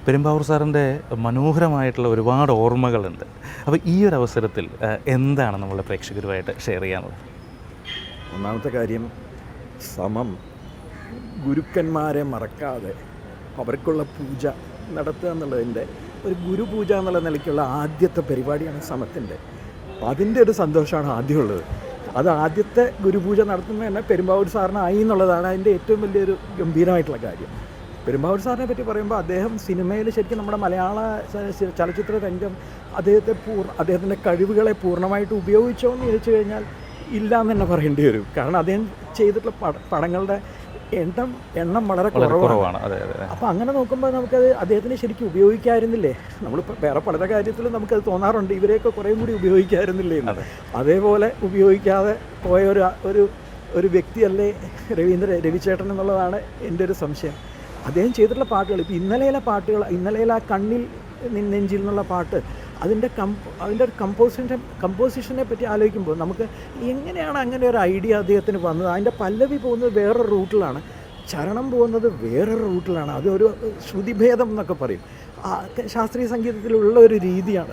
പെരുമ്പാവൂർ സാറിൻ്റെ മനോഹരമായിട്ടുള്ള ഒരുപാട് ഓർമ്മകളുണ്ട്. അപ്പോൾ ഈ ഒരു അവസരത്തിൽ എന്താണ് നമ്മളുടെ പ്രേക്ഷകരുമായിട്ട് ഷെയർ ചെയ്യാനുള്ളത്? ഒന്നാമത്തെ കാര്യം, സമം ഗുരുക്കന്മാരെ മറക്കാതെ അവർക്കുള്ള പൂജ നടത്തുക എന്നുള്ളതിൻ്റെ ഒരു ഗുരുപൂജ എന്നുള്ള നിലയ്ക്കുള്ള ആദ്യത്തെ പരിപാടിയാണ് സമത്തിൻ്റെ. അതിൻ്റെ ഒരു സന്തോഷമാണ് ആദ്യമുള്ളത്. അത് ആദ്യത്തെ ഗുരുപൂജ നടത്തുന്നത് തന്നെ പെരുമ്പാവൂർ സാറിനായി എന്നുള്ളതാണ് അതിൻ്റെ ഏറ്റവും വലിയൊരു ഗംഭീരമായിട്ടുള്ള കാര്യം. പെരുമ്പാവൂർ സാറിനെ പറ്റി പറയുമ്പോൾ അദ്ദേഹം സിനിമയിൽ ശരിക്കും നമ്മുടെ മലയാള ചലച്ചിത്ര രംഗം അദ്ദേഹത്തിൻ്റെ കഴിവുകളെ പൂർണ്ണമായിട്ട് ഉപയോഗിച്ചോ എന്ന് ചോദിച്ചു കഴിഞ്ഞാൽ ഇല്ല എന്ന് തന്നെ പറയേണ്ടി വരും. കാരണം അദ്ദേഹം ചെയ്തിട്ടുള്ള പടങ്ങളുടെ എണ്ണം വളരെ കുറവാണ്. അപ്പോൾ അങ്ങനെ നോക്കുമ്പോൾ നമുക്കത് അദ്ദേഹത്തിന് ശരിക്കും ഉപയോഗിക്കാമായിരുന്നില്ലേ? നമ്മളിപ്പോൾ വേറെ പല കാര്യത്തിലും നമുക്കത് തോന്നാറുണ്ട്, ഇവരെയൊക്കെ കുറേയും കൂടി ഉപയോഗിക്കാമായിരുന്നില്ലേ എന്ന്. അതേപോലെ ഉപയോഗിക്കാതെ പോയ ഒരു വ്യക്തിയല്ലേ രവിചേട്ടൻ എന്നുള്ളതാണ് എൻ്റെ ഒരു സംശയം. അദ്ദേഹം ചെയ്തിട്ടുള്ള പാട്ടുകൾ, ഇപ്പോൾ ഇന്നലെയിലെ ആ കണ്ണിൽ നെഞ്ചിൽ എന്നുള്ള പാട്ട്, അതിൻ്റെ ഒരു കമ്പോസിഷനെ പറ്റി ആലോചിക്കുമ്പോൾ നമുക്ക് എങ്ങനെയാണ് അങ്ങനെ ഒരു ഐഡിയ അദ്ദേഹത്തിന് വന്നത്? അതിൻ്റെ പല്ലവി പോകുന്നത് വേറൊരു റൂട്ടിലാണ്, ചരണം പോകുന്നത് വേറൊരു റൂട്ടിലാണ്. അതൊരു ശ്രുതിഭേദം എന്നൊക്കെ പറയും. ശാസ്ത്രീയ സംഗീതത്തിലുള്ള ഒരു രീതിയാണ്.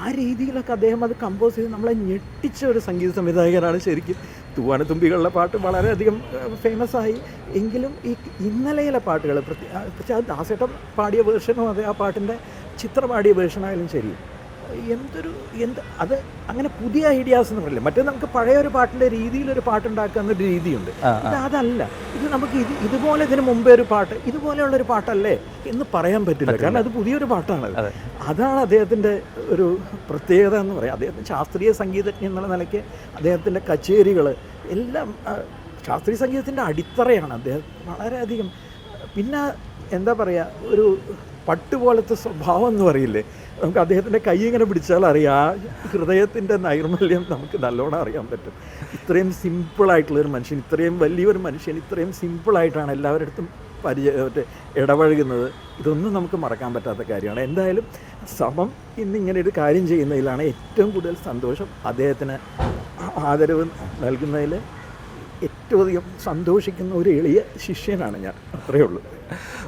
ആ രീതിയിലൊക്കെ അദ്ദേഹം അത് കമ്പോസ് ചെയ്ത് നമ്മളെ ഞെട്ടിച്ച ഒരു സംഗീത സംവിധായകനാണ് ശരിക്കും. തൂവാനത്തുമ്പികളുടെ പാട്ട് വളരെയധികം ഫേമസ് ആയി. എങ്കിലും ഈ ഇന്നലെയിലെ പാട്ടുകൾ, പക്ഷേ അത് ദാസേട്ടൻ പാടിയ വേർഷനും അതെ, ആ പാട്ടിൻ്റെ ചിത്ര പാടിയ വേർഷനായാലും ശരി, അത് അങ്ങനെ പുതിയ ഐഡിയാസ് എന്ന് പറയില്ല. മറ്റേ നമുക്ക് പഴയൊരു പാട്ടിൻ്റെ രീതിയിലൊരു പാട്ടുണ്ടാക്കുക എന്നൊരു രീതിയുണ്ട്. അതല്ല, ഇത് നമുക്ക് ഇതുപോലെ ഇതിന് മുമ്പേ ഒരു പാട്ട് ഇതുപോലെയുള്ളൊരു പാട്ടല്ലേ എന്ന് പറയാൻ പറ്റില്ല. കാരണം അത് പുതിയൊരു പാട്ടാണ്. അതാണ് അദ്ദേഹത്തിൻ്റെ ഒരു പ്രത്യേകത എന്ന് പറയാം. അദ്ദേഹത്തിന് ശാസ്ത്രീയ സംഗീതജ്ഞൻ എന്നുള്ള നിലയ്ക്ക് അദ്ദേഹത്തിൻ്റെ കച്ചേരികൾ എല്ലാം ശാസ്ത്രീയ സംഗീതത്തിൻ്റെ അടിത്തറയാണ് അദ്ദേഹം. വളരെയധികം, പിന്നെ എന്താ പറയുക, ഒരു പട്ടുപോലത്തെ സ്വഭാവം എന്ന് പറയില്ലേ, നമുക്ക് അദ്ദേഹത്തിൻ്റെ കൈ ഇങ്ങനെ പിടിച്ചാൽ അറിയാം, ആ ഹൃദയത്തിൻ്റെ നൈർമല്യം നമുക്ക് നല്ലോണം അറിയാൻ പറ്റും. ഇത്രയും സിമ്പിളായിട്ടുള്ളൊരു മനുഷ്യൻ, ഇത്രയും വലിയൊരു മനുഷ്യൻ, ഇത്രയും സിമ്പിളായിട്ടാണ് എല്ലാവരുടെ അടുത്തും ഇടപഴകുന്നത്. ഇതൊന്നും നമുക്ക് മറക്കാൻ പറ്റാത്ത കാര്യമാണ്. എന്തായാലും സമം ഇന്നിങ്ങനെ ഒരു കാര്യം ചെയ്യുന്നതിലാണ് ഏറ്റവും കൂടുതൽ സന്തോഷം. അദ്ദേഹത്തിന് ആദരവ് നൽകുന്നതിൽ ഏറ്റവും അധികം സന്തോഷിക്കുന്ന ഒരു എളിയ ശിഷ്യനാണ് ഞാൻ. അത്രയേ ഉള്ളൂ.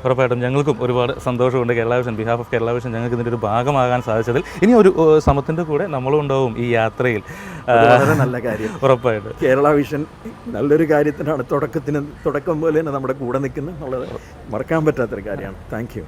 ഉറപ്പായിട്ടും ഞങ്ങൾക്കും ഒരുപാട് സന്തോഷമുണ്ട്. Kerala vision, behalf of Kerala vision ഞങ്ങൾക്ക് ഇതിൻ്റെ ഒരു ഭാഗമാകാൻ സാധിച്ചതിൽ. ഇനി ഒരു സമത്തിൻ്റെ കൂടെ നമ്മളും ഉണ്ടാവും ഈ യാത്രയിൽ. വളരെ നല്ല കാര്യം. ഉറപ്പായിട്ടും കേരള വിഷൻ നല്ലൊരു കാര്യത്തിനാണ് തുടക്കം പോലെ തന്നെ നമ്മുടെ കൂടെ നിൽക്കുന്നത് എന്നുള്ളത് മറക്കാൻ പറ്റാത്തൊരു കാര്യമാണ്. Thank you.